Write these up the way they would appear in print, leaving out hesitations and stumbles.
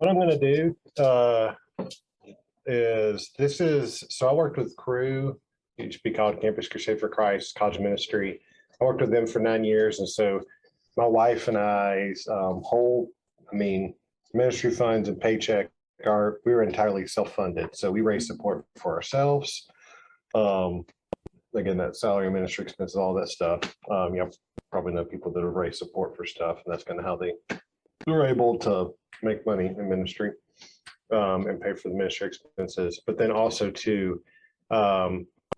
What I'm going to do so I worked with Crew, it used to be called Campus Crusade for Christ, College Ministry. I worked with them for 9 years. And so my wife and I's ministry funds and paycheck we were entirely self-funded. So we raised support for ourselves. Again, that salary, ministry expenses, all that stuff. Probably know people that have raised support for stuff, and that's kind of how they were able to make money in ministry and pay for the ministry expenses. But then also too,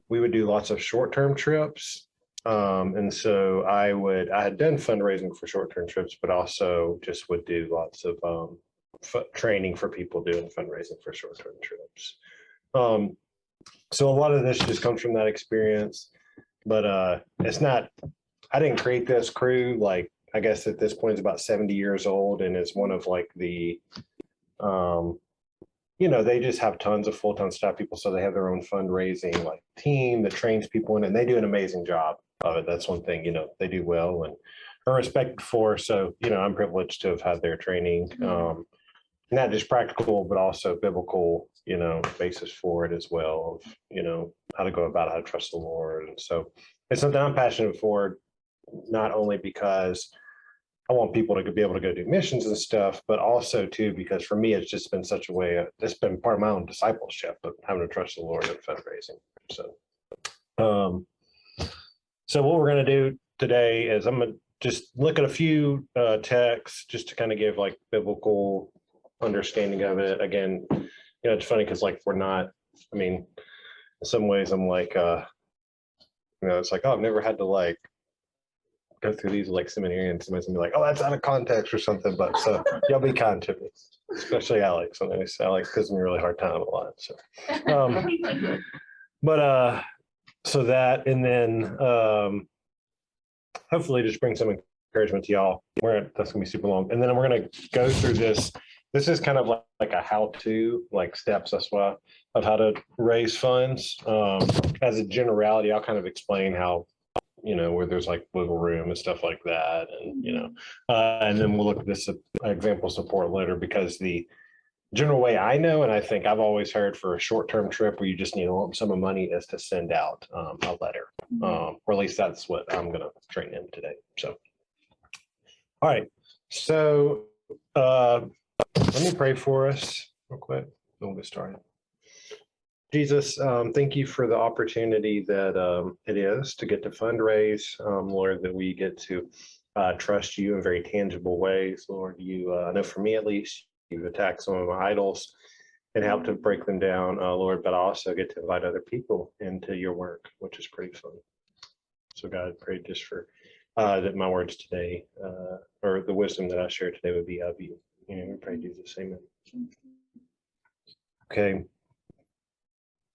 we would do lots of short-term trips. And so I had done fundraising for short-term trips, but also just would do lots of training for people doing fundraising for short-term trips. So a lot of this just comes from that experience, but I didn't create this. Crew, like, I guess at this point is about 70 years old and is one of like the, they just have tons of full-time staff people. So they have their own fundraising like team that trains people in, and they do an amazing job of it. That's one thing, they do well and are respected for. So, I'm privileged to have had their training, not just practical, but also biblical, basis for it as well of, how to go about how to trust the Lord. And so it's something I'm passionate for, not only because I want people to be able to go do missions and stuff, but also too, because for me, it's just been such a way, it's been part of my own discipleship of having to trust the Lord and fundraising. So what we're going to do today is I'm going to just look at a few texts just to kind of give like biblical understanding of it. Again, it's funny because like in some ways I'm like, it's like, oh, I've never had to like go through these like seminary and somebody's gonna be like, oh, that's out of context or something. But so y'all be kind to me, especially Alex. Sometimes Alex gives me a really hard time a lot. So, so that, and then hopefully just bring some encouragement to y'all. That's gonna be super long, and then we're gonna go through this. This is kind of like a how-to, like steps, that's why, of how to raise funds. As a generality, I'll kind of explain how, where there's like wiggle room and stuff like that. And, and then we'll look at this example support later, because the general way I know, and I think I've always heard for a short-term trip where you just need a lump sum of money, is to send out a letter. Or at least that's what I'm going to train in today. So, all right. So, let me pray for us real quick. We'll get started. Jesus, thank you for the opportunity that it is to get to fundraise, Lord, that we get to trust you in very tangible ways. Lord, I know for me at least, you've attacked some of my idols and helped to break them down, Lord, but I also get to invite other people into your work, which is pretty fun. So God, I pray just for that my words today, or the wisdom that I share today, would be of you. We pray Jesus, amen. Okay.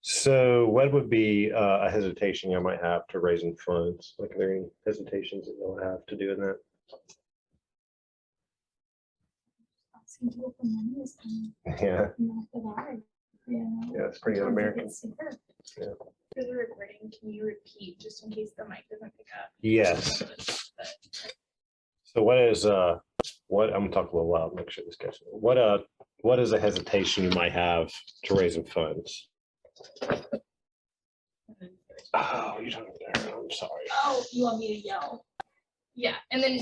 So what would be a hesitation you might have to raising funds? Like, are there any hesitations that you'll have to doing that? Asking people for money is kind of Yeah, not the vibe. it's pretty un-American. Yeah. For the recording, can you repeat just in case the mic doesn't pick up? Yes. So what is what I'm gonna talk a little loud, make sure this gets what is a hesitation you might have to raising funds? Oh, you don't know. I'm sorry. Oh, you want me to yell? Yeah, and then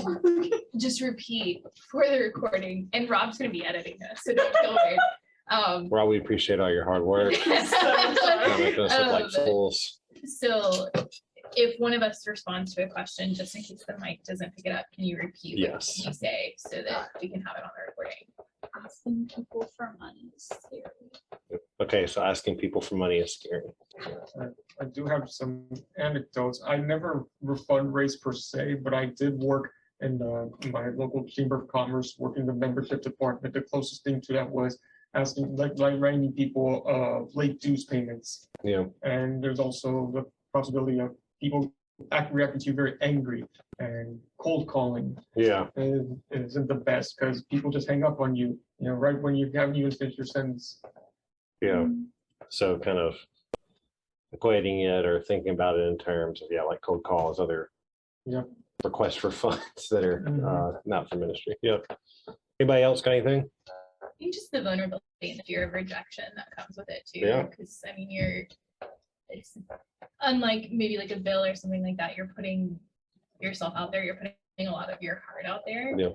just repeat for the recording. And Rob's gonna be editing this, so don't feel weird. Rob, we appreciate all your hard work. Making us look like fools. So if one of us responds to a question, just in case the mic doesn't pick it up, can you repeat what you say so that we can have it on the recording? asking people for money is scary. Okay, so asking people for money is scary. I do have some anecdotes. I never fundraised per se, but I did work in my local chamber of commerce, working in the membership department. The closest thing to that was asking, like reminding people late dues payments. Yeah. And there's also the possibility of people reacting to you very angry, and cold calling. Yeah. Isn't the best because people just hang up on you, right when you haven't even finished your sentence. Yeah. So kind of equating it or thinking about it in terms of, like cold calls, other requests for funds that are not for ministry. Yeah. Anybody else got anything? and just the vulnerability and the fear of rejection that comes with it too. Yeah. Because I mean, it's unlike maybe like a bill or something like that. You're putting yourself out there. You're putting a lot of your heart out there. Yeah.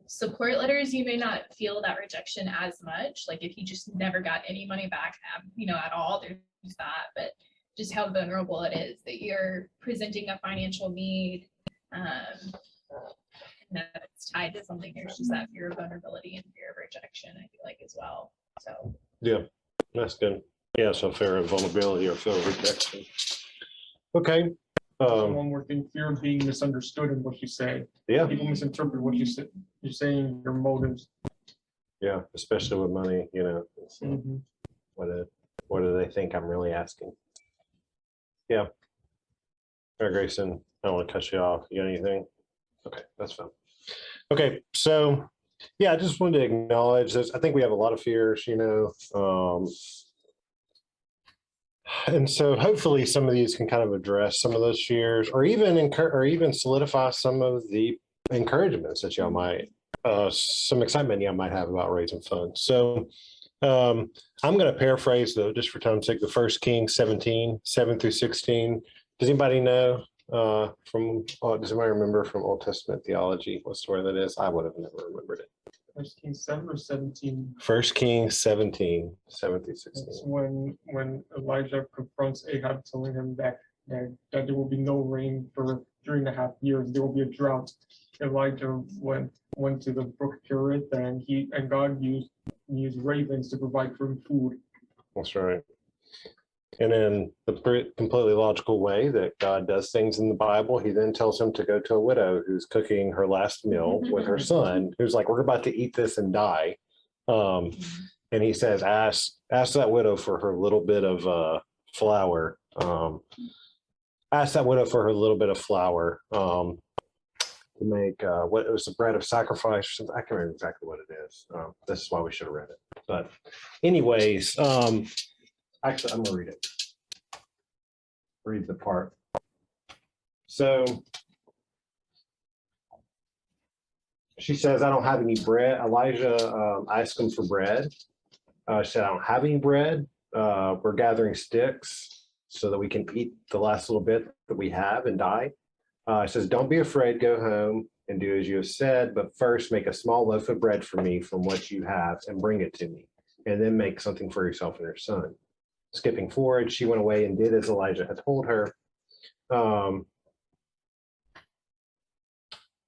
Support letters, you may not feel that rejection as much. Like if you just never got any money back, at all, there's that. But just how vulnerable it is that you're presenting a financial need. That it's tied to something. There's just that fear of vulnerability and fear of rejection, I feel like, as well. So Yeah, that's good. Yeah, so fear of vulnerability or fear of rejection. Okay. One more thing, fear of being misunderstood in what you say. Yeah, People misinterpret what you say. You're saying your motives. yeah, especially with money, it's, Mhm. what do they think I'm really asking? Yeah. All right, Grayson, I don't want to cut you off. You got anything? Okay, that's fine. Okay, so yeah, I just wanted to acknowledge this. I think we have a lot of fears, and so hopefully some of these can kind of address some of those fears, or even solidify some of the encouragements that y'all might, some excitement y'all might have about raising funds. So I'm going to paraphrase though, just for time's sake, the 1 Kings 17, 7 through 16. Does anybody know? Does anybody remember from Old Testament theology what story that is? I would have never remembered it. 1 Kings 7 or 17. 1 Kings 17, 7 through 16. That's when Elijah confronts Ahab, telling him that there will be no rain for 3.5 years. There will be a drought. Elijah went to the brook Kerith, and God used ravens to provide for him food. That's right. And in the completely logical way that God does things in the Bible, he then tells him to go to a widow who's cooking her last meal with her son, who's like, we're about to eat this and die. And he says, ask that widow for her little bit of flour. Ask that widow for her little bit of flour to make what it was, the bread of sacrifice. I can't remember exactly what it is. This is why we should have read it. But anyways, actually, I'm gonna read it. Read the part. So she says, I don't have any bread. Elijah asked him for bread. She said, I don't have any bread. We're gathering sticks so that we can eat the last little bit that we have and die. It says, don't be afraid, go home and do as you have said, but first make a small loaf of bread for me from what you have and bring it to me, and then make something for yourself and your son. Skipping forward, she went away and did as Elijah had told her.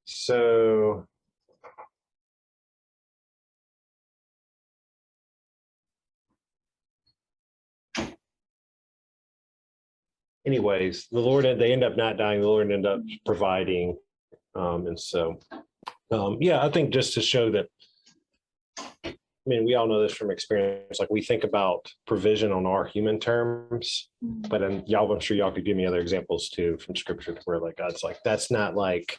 So anyways, they end up not dying. The Lord ended up providing. And so, yeah, I think just to show that, I mean, we all know this from experience. Like we think about provision on our human terms, but then I'm sure y'all could give me other examples too from scripture where like God's like, that's not like,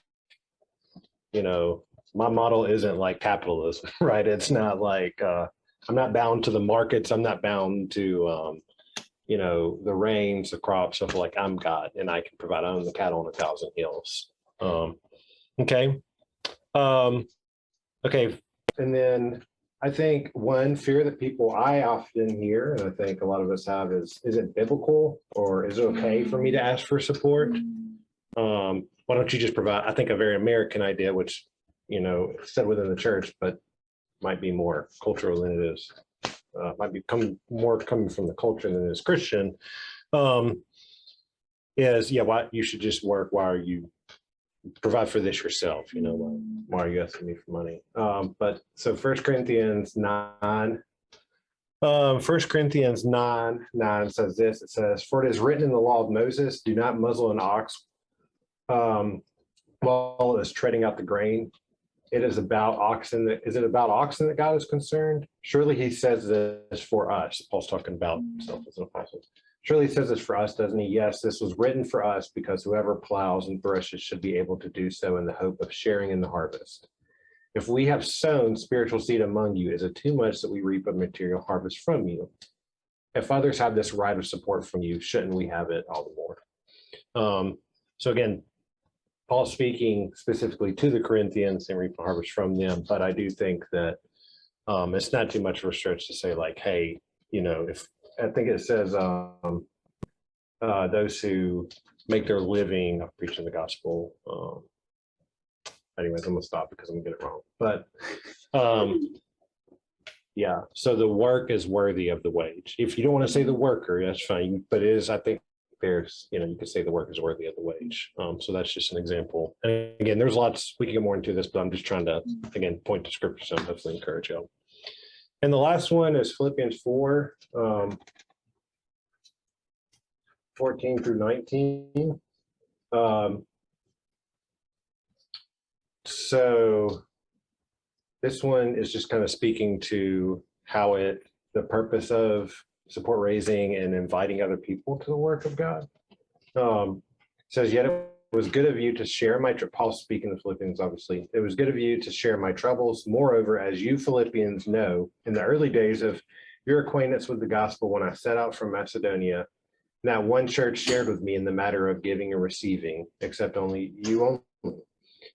my model isn't like capitalism, right? It's not like I'm not bound to the markets. I'm not bound to the rains, the crops. Of like I'm God and I can provide. I own the cattle on 1,000 hills. Okay. Okay. And then I think one fear that I often hear, and I think a lot of us have, is it biblical or is it okay for me to ask for support? Why don't you just provide? I think a very American idea, which, said within the church, but might be more cultural than it is, might be more coming from the culture than it is Christian, is, why you should just work. Why are you provide for this yourself? Why are you asking me for money? But so 1 Corinthians 9, 1 Corinthians 9 says this. It says, for it is written in the law of Moses, do not muzzle an ox while it is treading out the grain. It is about oxen. Is it about oxen that God is concerned? Surely he says this for us. Paul's talking about himself as an apostle. Surely he says this for us, doesn't he? Yes, this was written for us because whoever plows and threshes should be able to do so in the hope of sharing in the harvest. If we have sown spiritual seed among you, is it too much that we reap a material harvest from you? If others have this right of support from you, shouldn't we have it all the more? So again, Paul's speaking specifically to the Corinthians and reap a harvest from them, but I do think that It's not too much of a stretch to say like, hey, if I think it says those who make their living of preaching the gospel. Anyways, I'm gonna stop because I'm gonna get it wrong. But yeah, so the work is worthy of the wage. If you don't want to say the worker, that's fine. But it is, I think there's, you could say the work is worthy of the wage. So that's just an example. And again, there's lots, we can get more into this, but I'm just trying to, again, point to scripture, so hopefully encourage you. And the last one is Philippians 4, 14 through 19. So this one is just kind of speaking to how the purpose of support raising and inviting other people to the work of God. Says, yet it was good of you to share my, Paul speaking to Philippians, obviously, it was good of you to share my troubles. Moreover, as you Philippians know, in the early days of your acquaintance with the gospel, when I set out from Macedonia, not one church shared with me in the matter of giving and receiving, except only you only.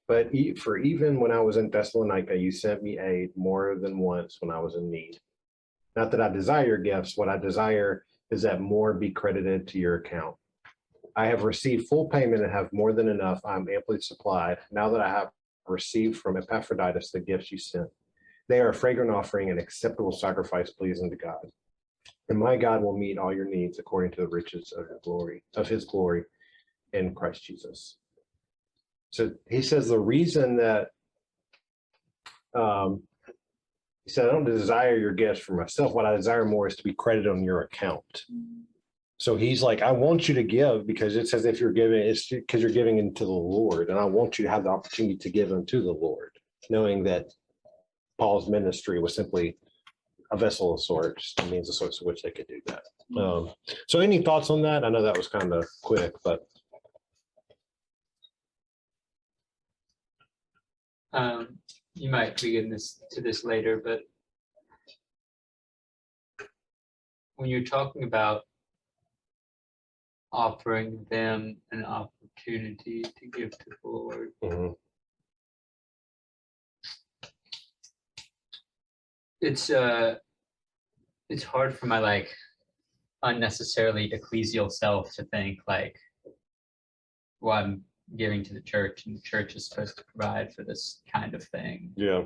But for even when I was in Thessalonica, you sent me aid more than once when I was in need. Not that I desire your gifts. What I desire is that more be credited to your account. I have received full payment and have more than enough. I'm amply supplied. Now that I have received from Epaphroditus the gifts you sent, they are a fragrant offering, an acceptable sacrifice pleasing to God. And my God will meet all your needs according to the riches of his glory in Christ Jesus. So he says the reason that he said, I don't desire your gifts for myself. What I desire more is to be credited on your account. So he's like, I want you to give because it says if you're giving, it's because you're giving into the Lord. And I want you to have the opportunity to give unto the Lord, knowing that Paul's ministry was simply a vessel of sorts, a means of sorts of which they could do that. So any thoughts on that? I know that was kind of quick, but. You might be getting to this later, but when you're talking about offering them an opportunity to give to the Lord, it's hard for my unnecessarily ecclesial self to think well, I'm giving to the church and the church is supposed to provide for this kind of thing. Yeah.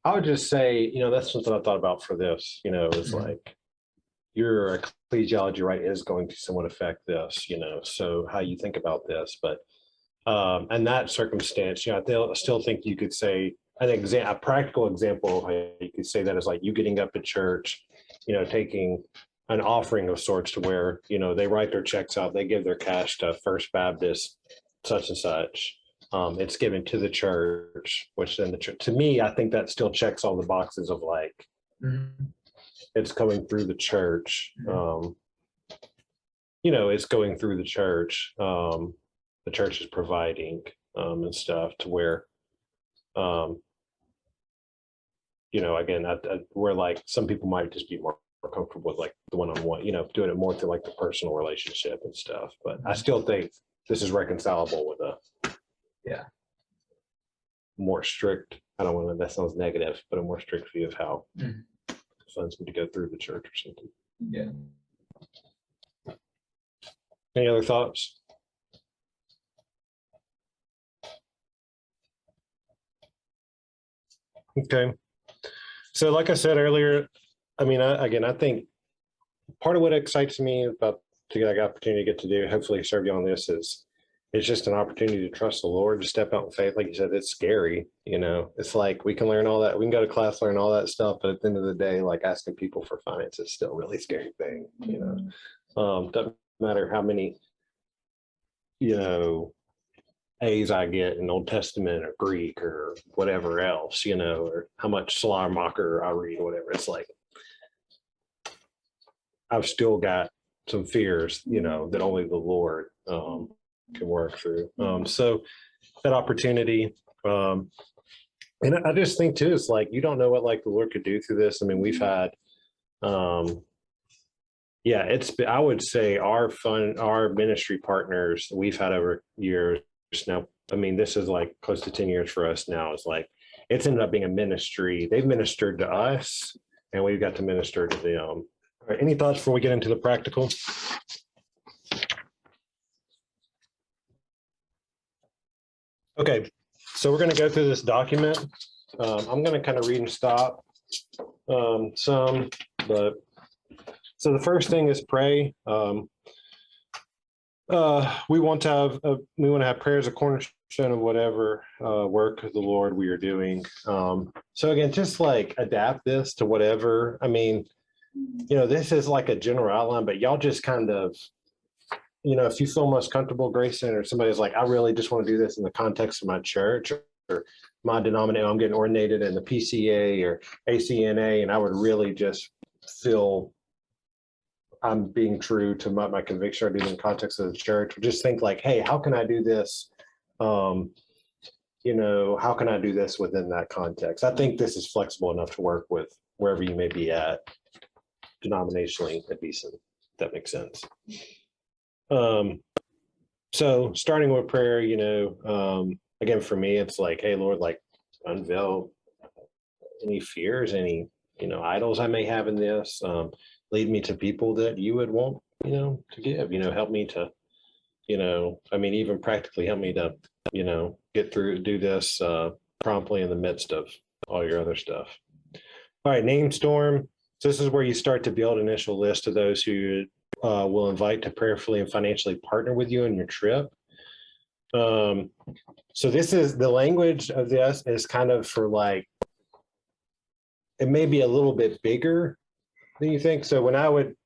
I would just say, that's something I thought about for this, is like your ecclesiology, right, is going to somewhat affect this, so how you think about this. But in that circumstance, I still think you could say a practical example of how you could say that is like you getting up at church, taking an offering of sorts to where, they write their checks out, they give their cash to First Baptist, such and such. It's given to the church, which then the church, to me, I think that still checks all the boxes of it's coming through the church. It's going through the church. The church is providing and stuff to where, again, where some people might just be more comfortable with the one-on-one, doing it more through the personal relationship and stuff. But I still think this is reconcilable with a more strict, I don't want to, that sounds negative, but a more strict view of how funds need to go through the church or something. Yeah. Any other thoughts? Okay. So like I said earlier, I think part of what excites me about to get the opportunity to get to do, hopefully serve you on this, is it's just an opportunity to trust the Lord, to step out in faith. Like you said, it's scary, it's like we can learn all that. We can go to class, learn all that stuff. But at the end of the day, asking people for finance is still a really scary thing, doesn't matter how many, A's I get in Old Testament or Greek or whatever else, or how much Schleiermacher I read or whatever. It's like, I've still got some fears, that only the Lord can work through. So that opportunity, and I just think too, it's you don't know what the Lord could do through this. We've had, I would say our ministry partners we've had over years now, I mean, this is like close to 10 years for us now. It's like, it's ended up being a ministry. They've ministered to us and we've got to minister to them. All right, any thoughts before we get into the practical? Okay, so we're going to go through this document. I'm going to kind of read and stop some, but so the first thing is pray. We want to have prayers a cornerstone of whatever work of the Lord we are doing. So again, just like adapt this to whatever. I mean, this is like a general outline, but y'all just kind of, if you feel most comfortable, Grayson, or somebody's like, I really just want to do this in the context of my church or my denomination, I'm getting ordinated in the PCA or ACNA, and I would really just feel I'm being true to my conviction or do in the context of the church. Just think like, hey, how can I do this? How can I do this within that context? I think this is flexible enough to work with wherever you may be at denominationally at decent. If that makes sense. So starting with prayer, again, for me, it's like, hey, Lord, like unveil any fears, any, idols I may have in this. Lead me to people that you would want, to give, help me to, even practically help me to, get through, do this promptly in the midst of all your other stuff. All right, name storm. So this is where you start to build an initial list of those who will invite to prayerfully and financially partner with you in your trip. So this is the language of this is kind of for like, it may be a little bit bigger than you think. So when I would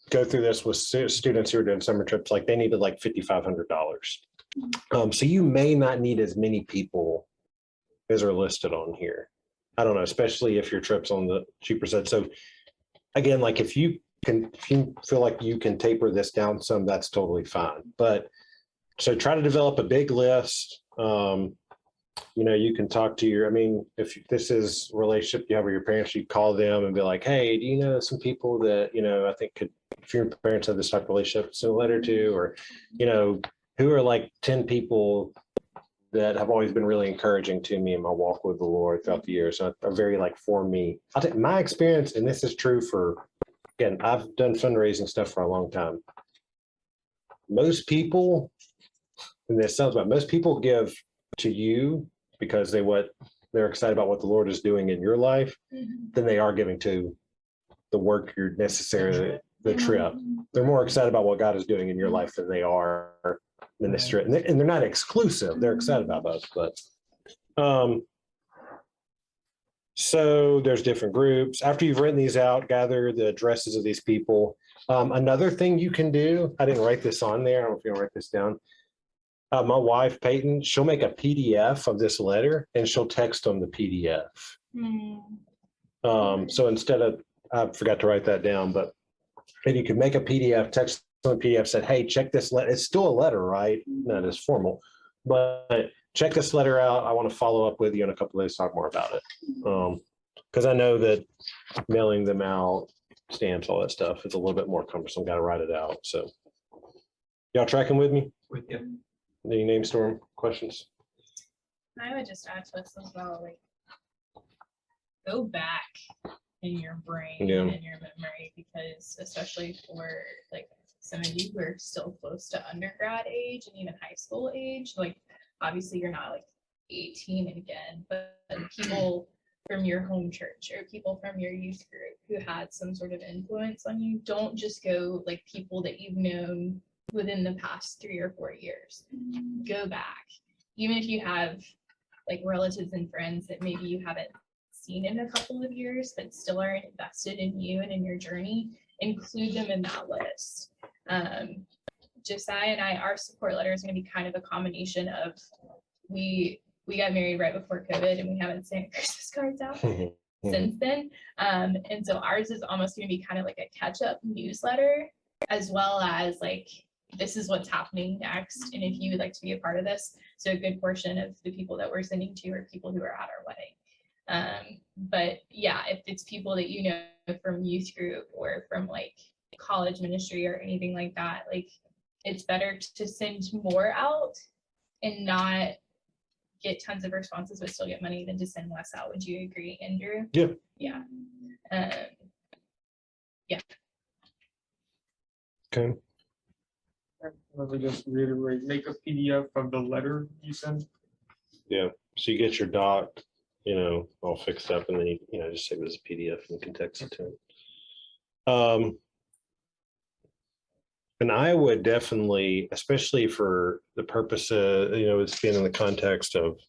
go through this with students who are doing summer trips, like they needed like $5,500. So you may not need as many people as are listed on here. I don't know, especially if your trip's on the cheaper side. So again, like if you feel like you can taper this down some, that's totally fine. But so try to develop a big list. You can talk to if this is a relationship you have with your parents, you call them and be like, hey, do you know some people that, I think could, if your parents have this type of relationship, send a letter to, or, who are like 10 people that have always been really encouraging to me in my walk with the Lord throughout the years. So are very like for me. I'll take my experience, and this is true for, again, I've done fundraising stuff for a long time. Most people, and this sounds bad, most people give to you because they're excited about what the Lord is doing in your life, than they are giving to the work you're necessarily, the trip. They're more excited about what God is doing in your life than they are in this trip. And they're not exclusive. They're excited about both, but so there's different groups. After you've written these out, gather the addresses of these people. Another thing you can do, I didn't write this on there. I don't know if you want to write this down. My wife, Peyton, she'll make a PDF of this letter and she'll text them the PDF. So instead of, I forgot to write that down, but and you could make a PDF, text them a PDF, said, hey, check this letter. It's still a letter, right? Not as formal, but check this letter out. I want to follow up with you in a couple of days, talk more about it. Because I know that mailing them out, stamps, all that stuff, it's a little bit more cumbersome. Got to write it out. So y'all tracking with me? With you. Any name storm questions? I would just add to this as well, like go back in your brain Yeah. and in your memory, because especially for like some of you who are still close to undergrad age and even high school age, like obviously you're not like 18 again, but people from your home church or people from your youth group who had some sort of influence on you, don't just go like people that you've known within the past 3 or 4 years. Go back, even if you have like relatives and friends that maybe you haven't seen in a couple of years but still are invested in you and in your journey, include them in that list. Josiah and I, our support letter is going to be kind of a combination of we got married right before COVID and we haven't sent Christmas cards out since then. And so ours is almost going to be kind of like a catch-up newsletter, as well as like, this is what's happening next. And if you would like to be a part of this, so a good portion of the people that we're sending to are people who are at our wedding. But yeah, if it's people that you know from youth group or from like college ministry or anything like that, like it's better to send more out and not get tons of responses but still get money than to send less out. Would you agree, Andrew? Yeah. Yeah. Okay. Let me just reiterate, make a PDF of the letter you send. So you get your doc, all fixed up, and then you just save it as a PDF and can text it to them. And I would definitely, especially for the purpose of, it's being in the context of,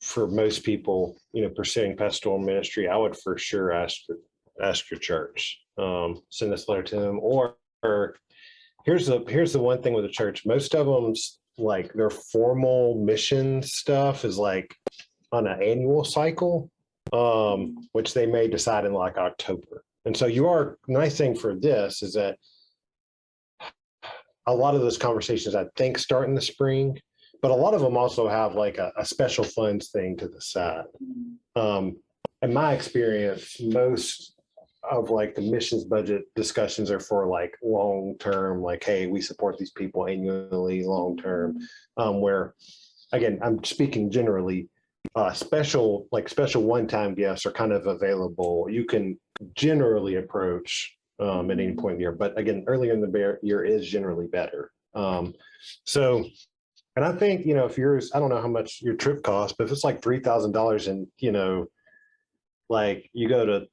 for most people, pursuing pastoral ministry, I would for sure ask your church, send this letter to them, or here's the one thing with the church. Most of them's like their formal mission stuff is like on an annual cycle, which they may decide in like October. And so nice thing for this is that a lot of those conversations I think start in the spring, but a lot of them also have like a special funds thing to the side. In my experience, most of like the missions budget discussions are for like long term, like, hey, we support these people annually, long term, where again, I'm speaking generally, special one-time gifts are kind of available. You can generally approach at any point in the year, but again, earlier in the year is generally better. So, and I think, if yours, I don't know how much your trip costs, but if it's like $3,000 and, like you go to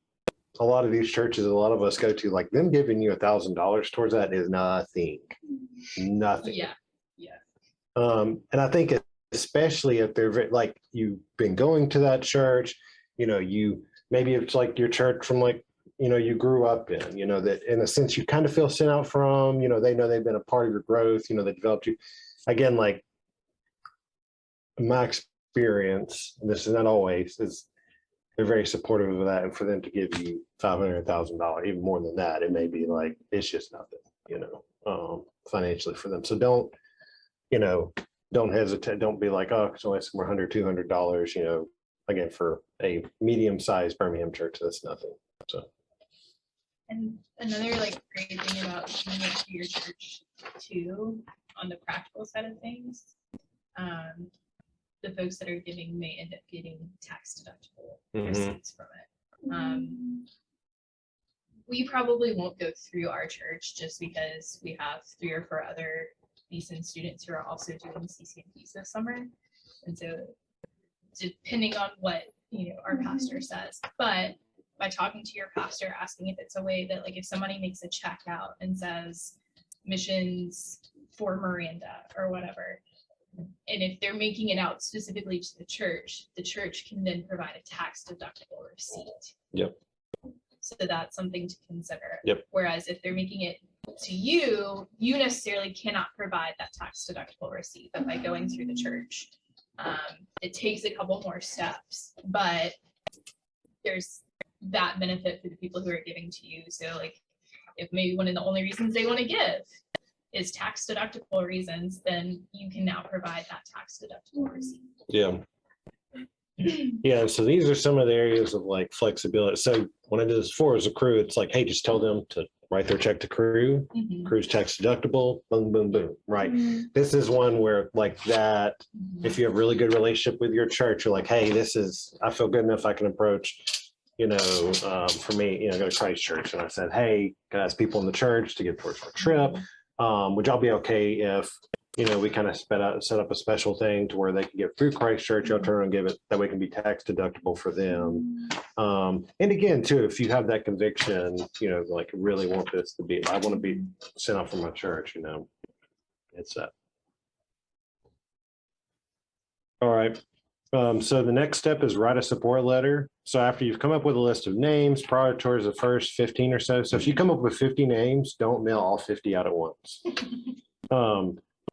a lot of these churches, a lot of us go to, like them giving you $1,000 towards that is nothing. Yeah. And I think especially if they're like, you've been going to that church, maybe it's like your church from like, you grew up in, that in a sense you kind of feel sent out from, they know they've been a part of your growth, they developed you. Again, like my experience, and this is not always, is they're very supportive of that. And for them to give you $500,000, even more than that, it may be like, it's just nothing, financially for them. So don't hesitate. Don't be like, oh, it's only somewhere $100, $200, again, for a medium-sized Birmingham church, that's nothing. So. And another like great thing about coming to your church too, on the practical side of things, the folks that are giving may end up getting tax deductible receipts from it. We probably won't go through our church just because we have 3 or 4 other decent students who are also doing CCMPs this summer. And so depending on what, our pastor says, but by talking to your pastor, asking if it's a way that like, if somebody makes a check out and says missions for Miranda or whatever, and if they're making it out specifically to the church can then provide a tax deductible receipt. Yep. So that's something to consider. Yep. Whereas if they're making it to you, you necessarily cannot provide that tax deductible receipt, but by going through the church, it takes a couple more steps, but there's that benefit for the people who are giving to you. So like if maybe one of the only reasons they want to give is tax deductible reasons, then you can now provide that tax deductible receipt. Yeah. Yeah. So these are some of the areas of like flexibility. So when I did this for as a crew, it's like, hey, just tell them to write their check to crew, crew's tax deductible, boom, boom, boom. Right. This is one where like that, if you have really good relationship with your church, you're like, hey, I feel good enough I can approach, for me, go to Christ Church. And I said, hey, can I ask people in the church to get towards our trip? Would y'all be okay if, we kind of set up a special thing to where they can give through Christ Church, y'all turn and give it, that way it can be tax deductible for them. And again, too, if you have that conviction, like really want this to be, I want to be sent out from my church, it's that. All right. So the next step is write a support letter. So after you've come up with a list of names, prior towards the first 15 or so. So if you come up with 50 names, don't mail all 50 out at once.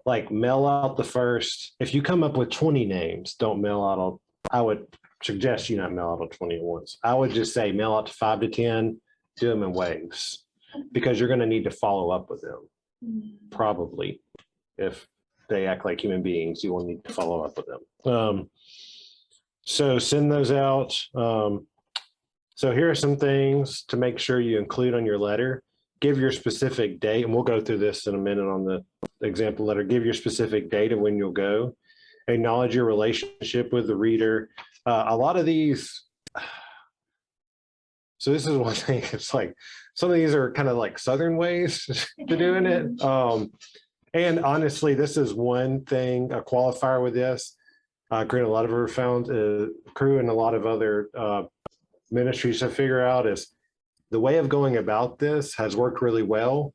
Like mail out the first, if you come up with 20 names, don't mail out all, I would suggest you not mail out all 20 at once. I would just say mail out to 5 to 10, do them in waves, because you're going to need to follow up with them. Probably. If they act like human beings, you will need to follow up with them. So send those out. So here are some things to make sure you include on your letter. Give your specific date, and we'll go through this in a minute on the example letter. Give your specific date of when you'll go. acknowledge your relationship with the reader. A lot of these, so this is one thing, it's like, some of these are kind of like Southern ways to doing it. And honestly, this is one thing, a qualifier with this. Create a lot of our found crew and a lot of other ministries to figure out is the way of going about this has worked really well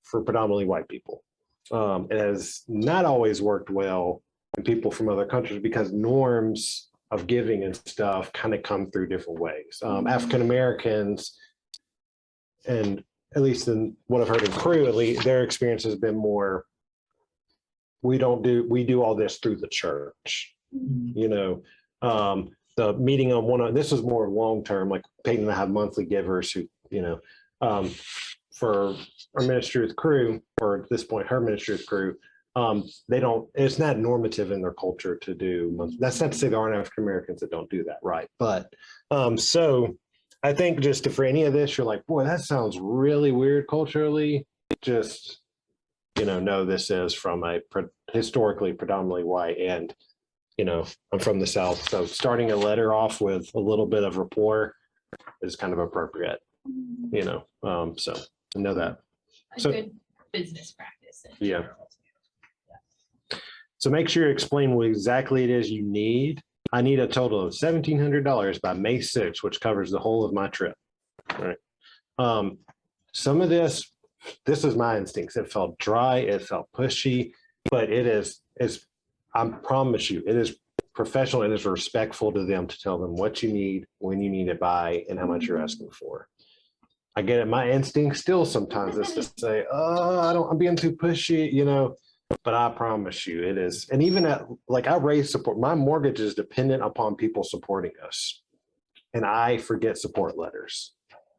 for predominantly white people. It has not always worked well in people from other countries because norms of giving and stuff kind of come through different ways. African Americans, and at least in what I've heard in crew, at least their experience has been more, we do all this through the church. You know, the meeting on one, this is more long-term, like Peyton and I have monthly givers who, you know, for our ministry with crew, or at this point, her ministry with crew, it's not normative in their culture to do. That's not to say there aren't African Americans that don't do that, right? But so I think just for any of this, you're like, boy, that sounds really weird culturally. Just, you know, no, this is from a historically predominantly white, and, you know, I'm from the South. So starting a letter off with a little bit of rapport is kind of appropriate, you know, so I know that. A So- good business practice. in Yeah. general, too. So make sure you explain what exactly it is you need. I need a total of $1,700 by May 6th, which covers the whole of my trip. All right. Some of this is my instincts. It felt dry, it felt pushy, but I promise you, it is professional, it is respectful to them to tell them what you need, when you need it by, and how much you're asking for. I get it. My instinct still sometimes is to say, I'm being too pushy, you know, but I promise you it is. And even I raise support, my mortgage is dependent upon people supporting us. And I forget support letters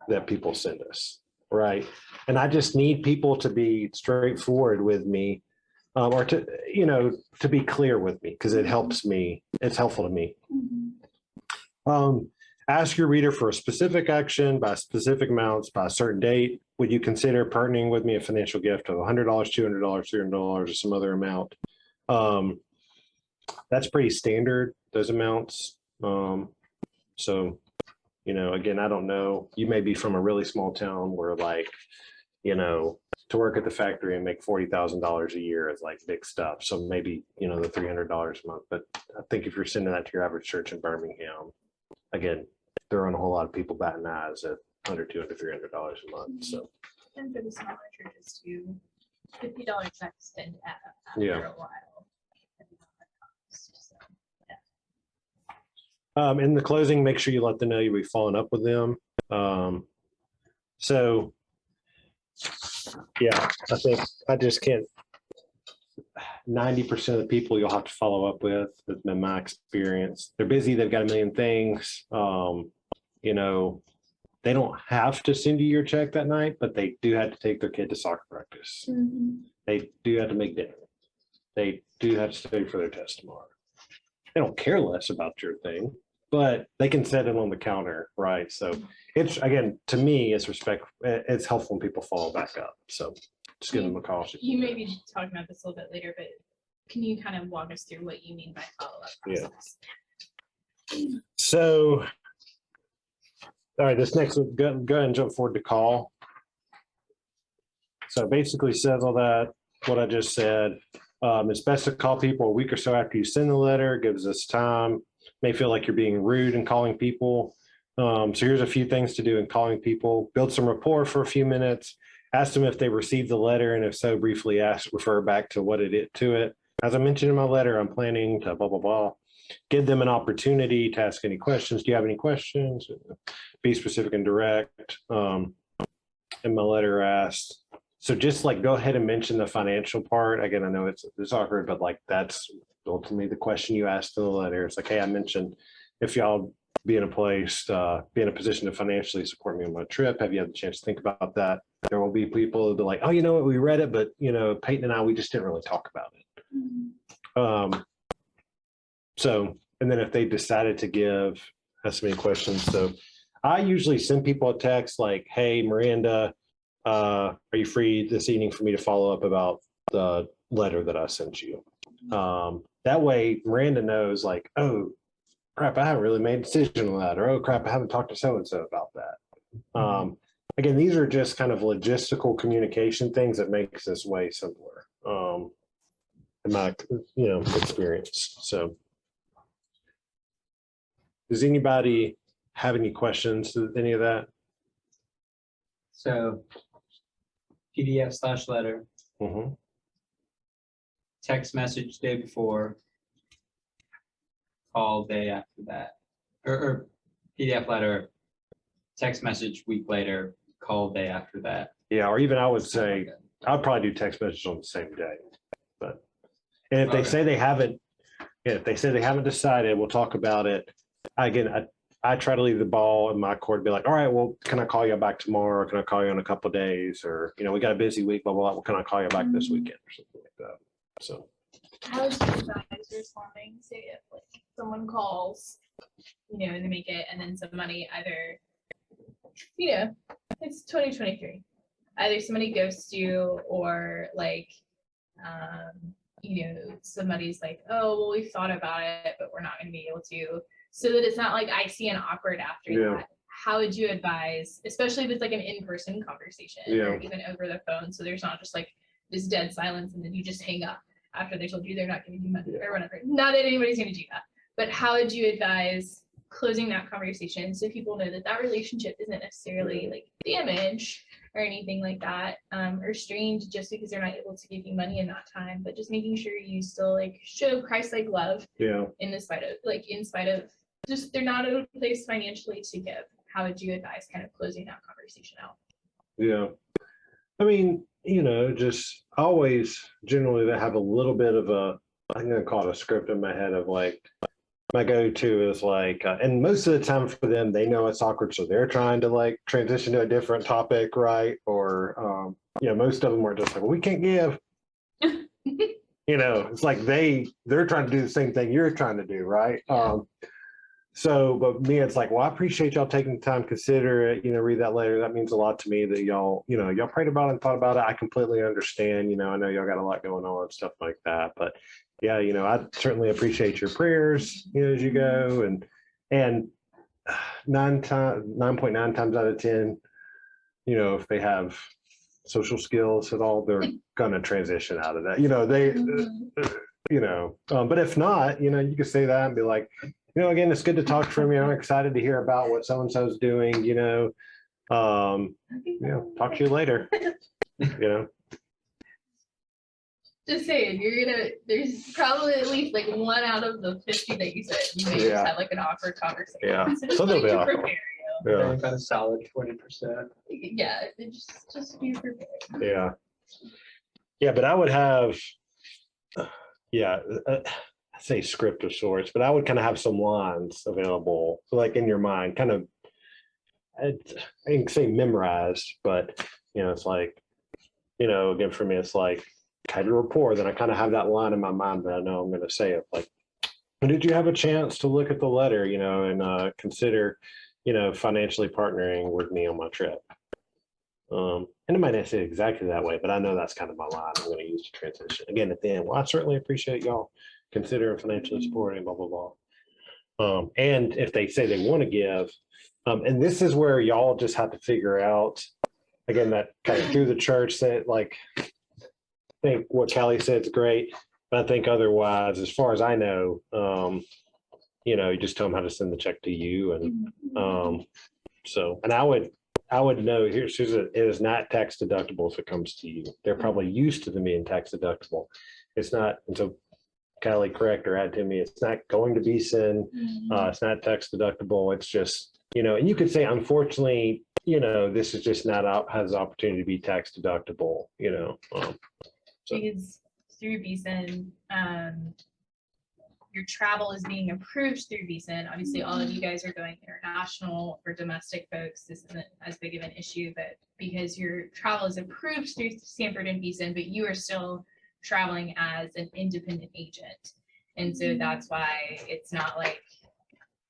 that people send us, right? And I just need people to be straightforward with me, or to, you know, to be clear with me, because it helps me. It's helpful to me. Ask your reader for a specific action by specific amounts by a certain date. Would you consider partnering with me a financial gift of $100, $200, $300, or some other amount? That's pretty standard, those amounts. So, you know, again, I don't know. You may be from a really small town where, like, you know, to work at the factory and make $40,000 a year is like big stuff. So maybe, you know, the $300 a month. But I think if you're sending that to your average church in Birmingham, again, there aren't a whole lot of people batting eyes at $100, $200, $300 a month. So And for the smaller churches too, $50 checks tend to add up after Yeah. a while. depending on the cost, so. in the closing, make sure you let them know you'll be following up with them. So yeah, I think I just can't. 90% of the people you'll have to follow up with has been my experience. They're busy. They've got a million things. You know, they don't have to send you your check that night, but they do have to take their kid to soccer practice. They do have to make dinner. They do have to study for their test tomorrow. They don't care less about your thing, but they can set it on the counter, right? So it's, again, to me, it's it's helpful when people follow back up. So just give them a call. You may be talking about this a little bit later, but can you kind of walk us through what you mean by follow-up Yeah. process? So, all right, this next one, go ahead and jump forward to call. So it basically says all that, what I just said. It's best to call people a week or so after you send the letter. It gives us time. May feel like you're being rude in calling people. So here's a few things to do in calling people. Build some rapport for a few minutes. Ask them if they received the letter, and if so, briefly refer back to what to it. As I mentioned in my letter, I'm planning to blah, blah, blah. Give them an opportunity to ask any questions. Do you have any questions? Be specific and direct. In my letter asked. So just like go ahead and mention the financial part. Again, I know it's awkward, but like that's ultimately the question you asked in the letter. It's like, hey, I mentioned if y'all be in a position to financially support me on my trip. Have you had the chance to think about that? There will be people who'll be like, oh, you know what, we read it, but you know, Peyton and I, we just didn't really talk about it. So, and then if they decided to give, ask me questions. So I usually send people a text like, hey, Miranda, are you free this evening for me to follow up about the letter that I sent you? That way Miranda knows like, oh crap, I haven't really made a decision on that, or oh crap, I haven't talked to so-and-so about that. Again, these are just kind of logistical communication things that makes this way simpler. In my experience. So does anybody have any questions to any of that? So PDF/letter, Mhm. text message day before, call day after that, or PDF letter, text message week later, call day after that. Yeah, or even I would say, I'd probably do text messages on the same day. But, and if they Okay. say they haven't, if they say they haven't decided, we'll talk about it. I try to leave the ball in my court, be like, all right, well, can I call you back tomorrow? Or can I call you in a couple of days? Or, we got a busy week, blah, blah, blah. Well, can I call you back this weekend or something like that? So, How is you guys responding? Say if like someone calls, and they make it, and then somebody either, it's 2023. Either somebody ghosts you or like, somebody's like, oh, well, we've thought about it, but we're not going to be able to. So that it's not like icy and awkward after Yeah. that. How would you advise, especially if it's like an in-person conversation or even over the phone? So there's not just like this dead silence and then you just hang up after they told you they're not going to do money or whatever. Not that anybody's going to do that, but how would you advise closing that conversation so people know that that relationship isn't necessarily like damaged or anything like that, or strained just because they're not able to give you money in that time, but just making sure you still like show Christ-like love in spite of just they're not in a place financially to give. How would you advise kind of closing that conversation out? Yeah. I mean, just always generally they have a little bit of I'm going to call it a script in my head of like, my go-to is like, and most of the time for them, they know it's awkward. So they're trying to like transition to a different topic. Right. Or, most of them are just like, well, we can't give, it's like they're trying to do the same thing you're trying to do. Right. But me, it's like, well, I appreciate y'all taking the time to consider it, read that letter. That means a lot to me that y'all prayed about it and thought about it. I completely understand, I know y'all got a lot going on and stuff like that, but yeah, I certainly appreciate your prayers, as you go. And 9.9 times out of 10, if they have social skills at all, they're going to transition out of that. But if not, you can say that and be like, again, it's good to talk from you. I'm excited to hear about what so-and-so's doing, talk to you later, Just saying, there's probably at least like 1 out of the 50 that you said, you may just have like an awkward conversation. Yeah. So just So like they'll to be prepare you. Yeah. Got a solid 20%. Yeah, just be prepared. Yeah. Yeah, but I would have, I say script of sorts, but I would kind of have some lines available, like in your mind, kind of, I can say memorized, but, it's like, again, for me, it's like, kind of rapport, then I kind of have that line in my mind that I know I'm going to say it. Like, did you have a chance to look at the letter, and consider, financially partnering with me on my trip? And it might not say exactly that way, but I know that's kind of my line I'm going to use to transition. Again, at the end, well, I certainly appreciate y'all considering financially supporting, blah, blah, blah. And if they say they want to give, and this is where y'all just have to figure out, again, that kind of through the church that like, I think what Callie said is great, but I think otherwise, as far as I know, you just tell them how to send the check to you. And and I would know here's it is not tax deductible if it comes to you. They're probably used to them being tax deductible. It's not, and so Callie, correct or add to me, it's not going to be sent. It's not tax deductible. It's just, and you could say, unfortunately, this is just not has the opportunity to be tax deductible, Because through BSIN, your travel is being approved through BSIN. Obviously, all of you guys are going international. For domestic folks, this isn't as big of an issue, but because your travel is approved through Stanford and BSIN, but you are still traveling as an independent agent. And so that's why it's not like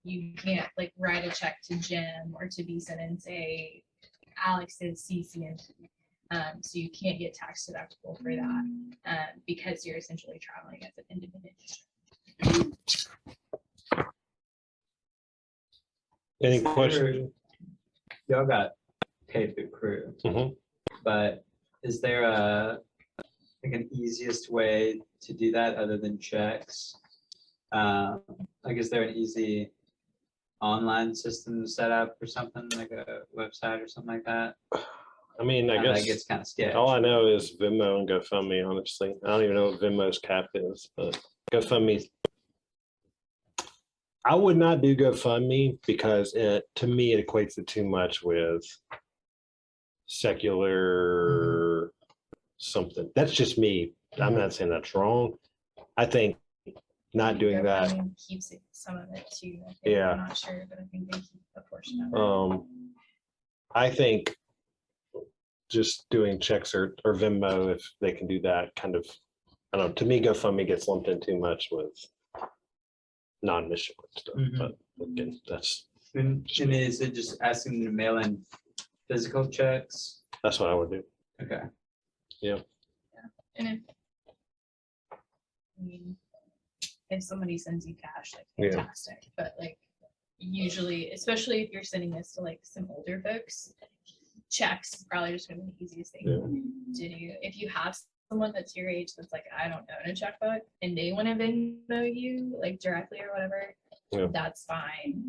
you can't like write a check to Jim or to BSIN and say, Alex is CCMP. So you can't get tax deductible for that, because you're essentially traveling as an independent. Any Is there- questions? Y'all got pay for crew, Mhm. but is there like an easiest way to do that other than checks? Like, is there an easy online system set up or something, like a website or something like that? I mean, I That guess gets kind of sketchy. all I know is Venmo and GoFundMe, honestly. I don't even know what Venmo's cap is, but GoFundMe. I would not do GoFundMe because to me, it equates it too much with secular something. That's just me. I'm not saying that's wrong. I think not doing that. GoFundMe keeps some of it too. I think. Yeah. I'm not sure, but I think they keep a portion of it. I think just doing checks or Venmo, if they can do that, kind of, I don't know, to me, GoFundMe gets lumped in too much with non-mission stuff, Mhm. but again, that's And is it just asking them to mail in physical checks? what I would do. Okay. And if, I mean, if somebody sends you cash, like Yeah. fantastic, but like usually, especially if you're sending this to like some older folks, checks is probably just gonna be the easiest thing to do. If you have someone that's your age that's like, I don't own a checkbook and they want to Venmo you like directly or whatever, Yeah. that's fine.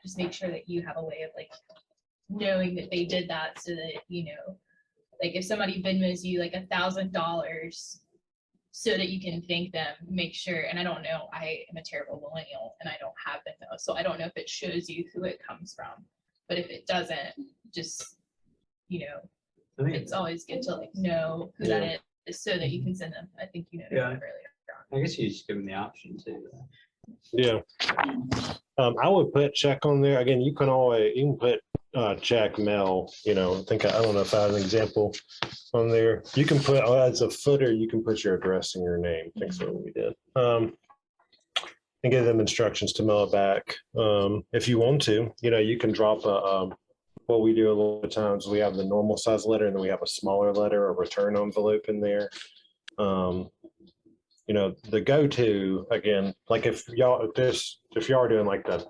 Just make sure that you have a way of like knowing that they did that so that, you know, like if somebody Venmos you like $1,000 so that you can thank them, make sure, and I don't know, I am a terrible millennial and I don't have Venmo, so I don't know if it shows you who it comes from. But if it doesn't, just, you know, I think it's always good to like know who that is so that you can send them. I think you know Yeah. earlier. I guess you just give them the option to. Yeah. I would put check on there. Again, you can put check, mail, you know, I don't know if I have an example on there. You can put, as a footer, you can put your address and your name. I think that's what we did. And give them instructions to mail it back. If you want to, you know, you can drop what we do a lot of times, we have the normal size letter and then we have a smaller letter, a return envelope in there. You know, the go-to, again, like if y'all are doing like the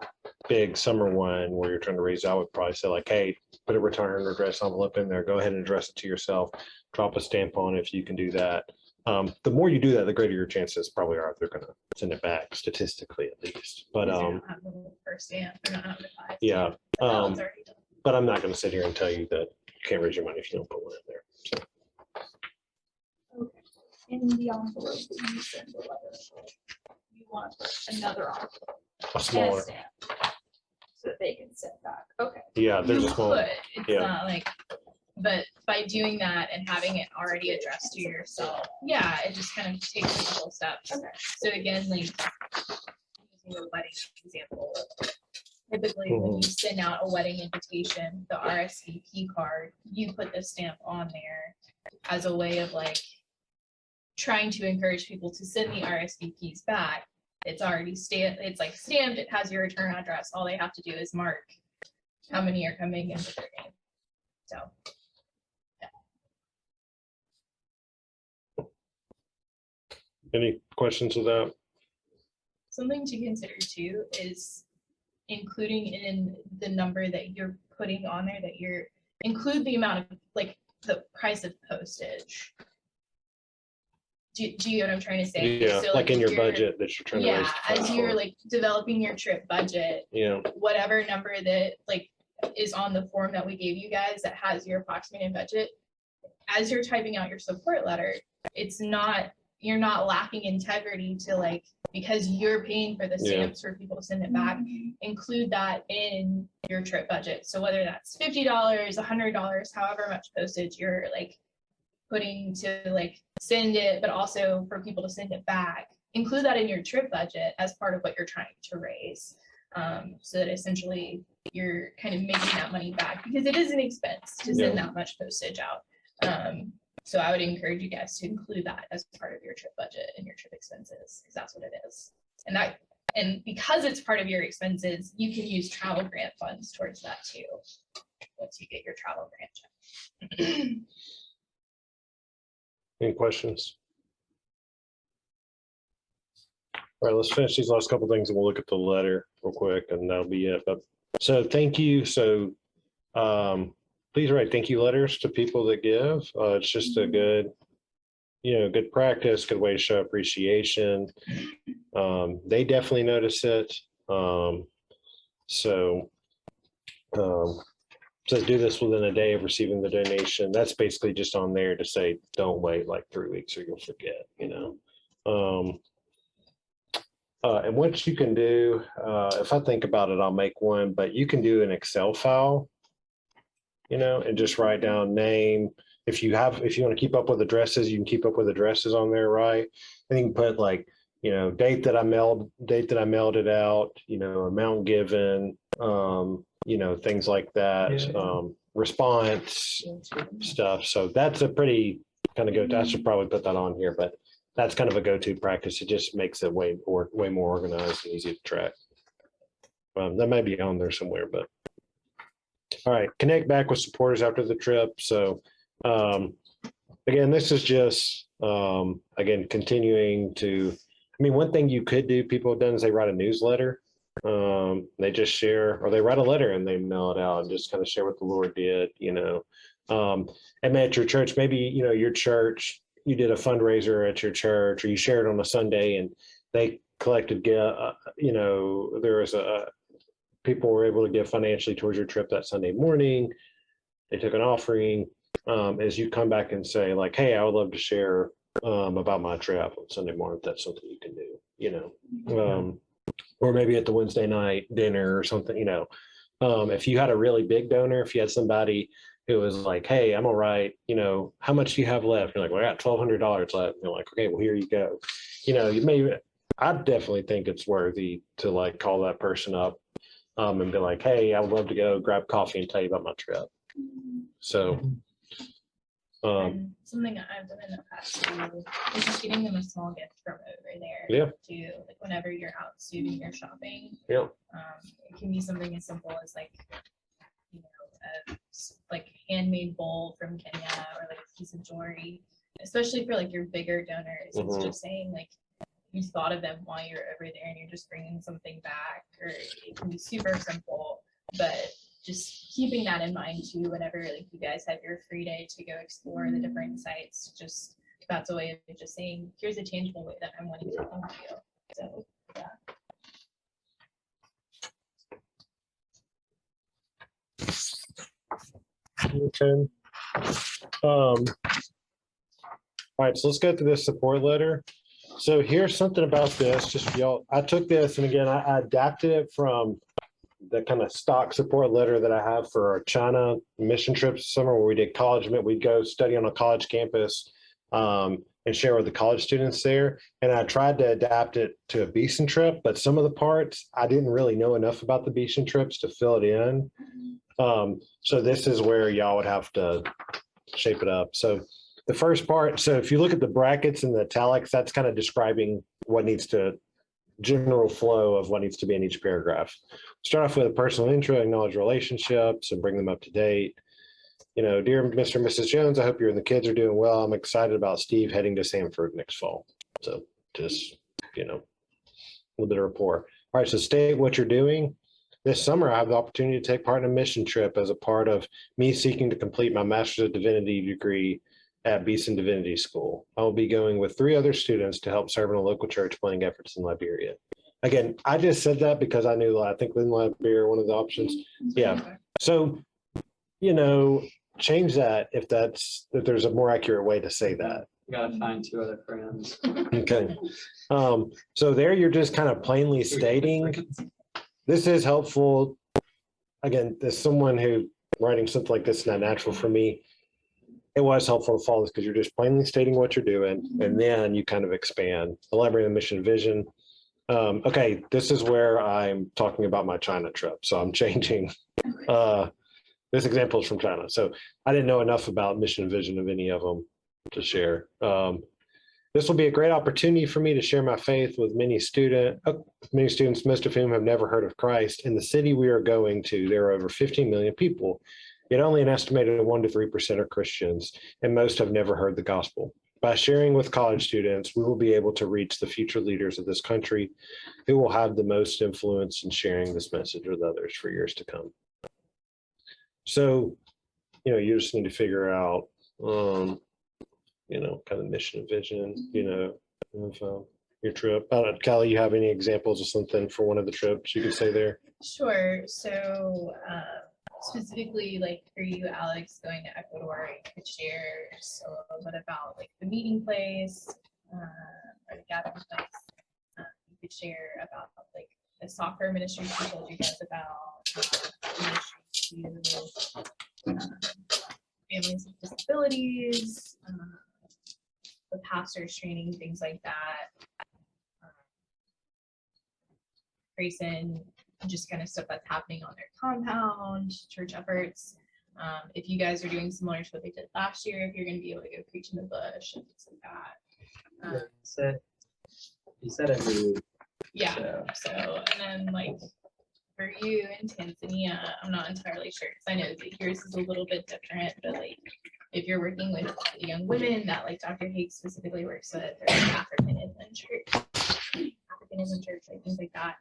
big summer one where you're trying to raise, I would probably say like, hey, put a return address envelope in there, go ahead and address it to yourself, drop a stamp on it if you can do that. The more you do that, the greater your chances probably are they're going to send it back, statistically at least. But Because they don't have the little first stamp, they're not notified. yeah, That one's already done. but I'm not going to sit here and tell you that you can't raise your money if you don't put one in there. So, Okay. In the envelope that you send the letter, you want another envelope a and a smaller, stamp so that they can send back. Okay. yeah, there's You a small. could, it's yeah. not like, but by doing that and having it already addressed to yourself, yeah, it just kind of takes a couple steps. Okay. So again, like using a wedding example, typically when you send out a wedding invitation, the RSVP card, you put the stamp on there as a way of like trying to encourage people to send the RSVPs back. It's already stamped, it's like stamped, it has your return address. All they have to do is mark how many are coming and with their name. So. Any questions with that? Something to consider too is including in the number that you're putting on there that you're include the amount of like the price of postage. Do you know what I'm trying to say? Yeah, So, like in if your you're- budget that you're trying to Yeah, raise. as funds you're for. like developing your trip budget, Yeah, whatever number that like is on the form that we gave you guys that has your approximated budget, as you're typing out your support letter, you're not lacking integrity to like, because you're paying for the Yeah. stamps for people to send it back, include that in your trip budget. So whether that's $50, $100, however much postage you're like putting to like send it, but also for people to send it back, include that in your trip budget as part of what you're trying to raise. So that essentially you're kind of making that money back because it is an expense to send that much postage out. So I would encourage you guys to include that as part of your trip budget and your trip expenses, because that's what it is. And that And because it's part of your expenses, you can use travel grant funds towards that too. Once you get your travel grant check. Any questions? All right, let's finish these last couple things and we'll look at the letter real quick and that'll be it. But so thank you. So please write thank you letters to people that give. It's just a good, good practice, good way to show appreciation. They definitely notice it. So do this within a day of receiving the donation. That's basically just on there to say, don't wait like 3 weeks or you'll forget, and what you can do, if I think about it, I'll make one, but you can do an Excel file, and just write down name. If you want to keep up with addresses, you can keep up with addresses on there, right? And you can put like, date that I mailed it out, amount given, things like that, response stuff. So that's a pretty kind of go. I should probably put that on here, but that's kind of a go-to practice. It just makes it way more organized and easy to track. That might be on there somewhere, but all right. Connect back with supporters after the trip. So again, this is just continuing to. I mean, one thing you could do, people have done, is they write a newsletter. They just share, or they write a letter and they mail it out and just kind of share what the Lord did. And at your church, maybe your church. You did a fundraiser at your church, or you shared on a Sunday, and they collected. There was people were able to give financially towards your trip that Sunday morning. They took an offering. As you come back and say, like, "Hey, I would love to share about my trip on Sunday morning." If that's something you can do, or maybe at the Wednesday night dinner or something. If you had a really big donor, if you had somebody. It was like, hey, I'm all right. How much do you have left? You're like, well, I got $1,200 left. You're like, okay, well, here you go. I definitely think it's worthy to like call that person up and be like, hey, I would love to go grab coffee and tell you about my trip. So. And something that I've done in the past too is just getting them a small gift from over there. Yeah. To like whenever you're out doing your shopping. Yeah. It can be something as simple as like, a like handmade bowl from Kenya or like a piece of jewelry, especially for like your bigger donors. Mhm. It's just saying like you thought of them while you're over there and you're just bringing something back, or it can be super simple, but just keeping that in mind too whenever like you guys have your free day to go explore the different sites. Just that's a way of just saying, here's a tangible way that I'm wanting to thank you. So yeah. Okay. All right, so let's go through this support letter. So here's something about this, just for y'all. I took this, and again, I adapted it from the kind of stock support letter that I have for our China mission trips summer, where we did college. We'd go study on a college campus and share with the college students there. And I tried to adapt it to a Beeson trip, but some of the parts I didn't really know enough about the Beeson trips to fill it in. So this is where y'all would have to shape it up. So the first part, so if you look at the brackets and the italics, that's kind of describing what needs to, general flow of what needs to be in each paragraph. Start off with a personal intro, acknowledge relationships and bring them up to date. Dear Mr. and Mrs. Jones, I hope you and the kids are doing well. I'm excited about Steve heading to Sanford next fall. So just, a little bit of rapport. All right, so state what you're doing. This summer, I have the opportunity to take part in a mission trip as a part of me seeking to complete my Master's of Divinity degree at Beeson Divinity School. I will be going with 3 other students to help serve in a local church planting efforts in Liberia. Again, I just said that because I knew, I think in Liberia, one of the options. Yeah. So, change that if there's a more accurate way to say that. You gotta find 2 other friends. Okay. So there you're just kind of plainly stating, this is helpful. Again, as someone who writing something like this is not natural for me, it was helpful to follow this because you're just plainly stating what you're doing, and then you kind of expand, elaborate on the mission vision. Okay, this is where I'm talking about my China trip. So I'm changing. This example is from China. So I didn't know enough about mission and vision of any of them to share. This will be a great opportunity for me to share my faith with many students, most of whom have never heard of Christ. In the city we are going to, there are over 15 million people, yet only an estimated 1 to 3% are Christians, and most have never heard the gospel. By sharing with college students, we will be able to reach the future leaders of this country who will have the most influence in sharing this message with others for years to come. So, you just need to figure out, kind of mission and vision, of your trip. I don't know, Callie, you have any examples of something for one of the trips you could say there? Sure. So specifically, like for you, Alex, going to Ecuador, you could share just a little bit about like the meeting place or the gathering place. You could share about like the soccer ministry she told you guys about, ministry to families with disabilities, the pastors training, things like that. Grayson, just kind of stuff that's happening on their compound, church efforts. If you guys are doing similar to what they did last year, if you're going to be able to go preach in the bush and things like that. You said every week. Yeah. So, and then like for you in Tanzania, I'm not entirely sure because I know that yours is a little bit different, but like if you're working with young women that like Dr. Hake specifically works with, or like Africanism church, like things like that.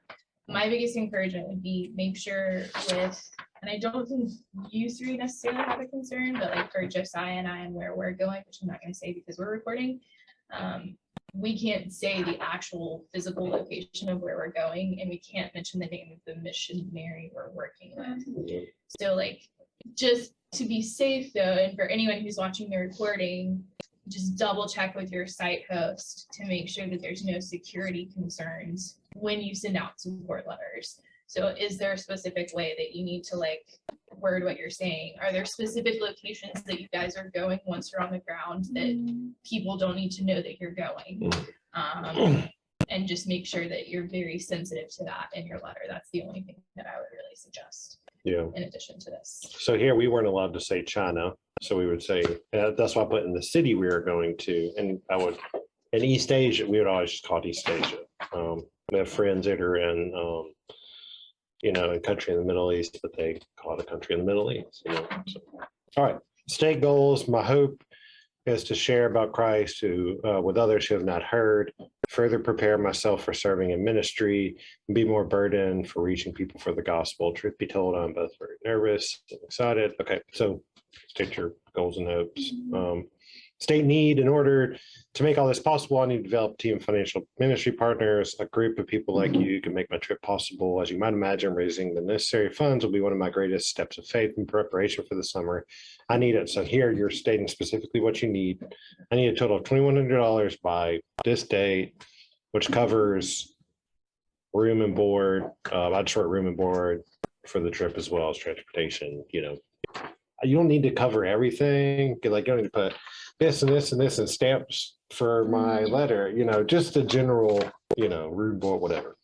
My biggest encouragement would be make sure with, and I don't think you three necessarily have a concern, but like for Josiah and I and where we're going, which I'm not going to say because we're recording, we can't say the actual physical location of where we're going, and we can't mention the name of the missionary we're working with. So like, just to be safe though, and for anyone who's watching the recording, just double check with your site host to make sure that there's no security concerns when you send out support letters. So is there a specific way that you need to like word what you're saying? Are there specific locations that you guys are going once you're on the ground that people don't need to know that you're going? And just make sure that you're very sensitive to that in your letter. That's the only thing that I would really suggest. Yeah. In addition to this. So here we weren't allowed to say China. So we would say, that's why I put in the city we are going to. And I would, in East Asia, we would always just call it East Asia. We have friends that are in, a country in the Middle East, but they call it a country in the Middle East. So. All right, state goals. My hope is to share about Christ with others who have not heard, further prepare myself for serving in ministry, and be more burdened for reaching people for the gospel. Truth be told, I'm both very nervous and excited. Okay, so state your goals and hopes. State need. In order to make all this possible, I need to develop a team of financial ministry partners. A group of people like you can make my trip possible. As you might imagine, raising the necessary funds will be one of my greatest steps of faith in preparation for the summer. I need it. So here you're stating specifically what you need. I need a total of $2,100 by this date, which covers room and board. I just wrote room and board for the trip as well as transportation. You don't need to cover everything. Like you don't need to put this and this and this and stamps for my letter. Just the general, room board, whatever.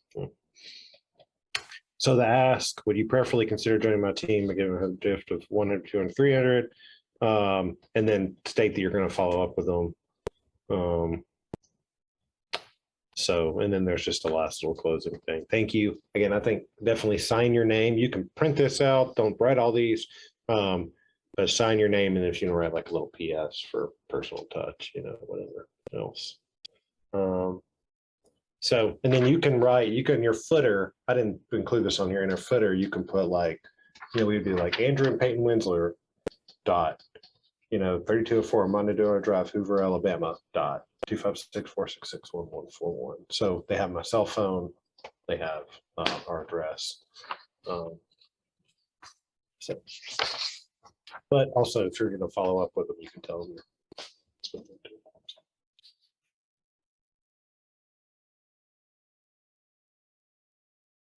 So the ask, would you prayerfully consider joining my team and giving a gift of 100, 200, 300, and then state that you're going to follow up with them. And then there's just a last little closing thing. Thank you. Again, I think definitely sign your name. You can print this out. Don't write all these, but sign your name. And if you want to write like a little PS for personal touch, whatever else. And then you can write, your footer, I didn't include this on here, in a footer, you can put like, we'd be like Andrew and Peyton Winsler, dot, 3204 Mondadora Drive, Hoover, Alabama, dot, 256-466-1141. So they have my cell phone, they have our address. But also if you're going to follow up with them, you can tell them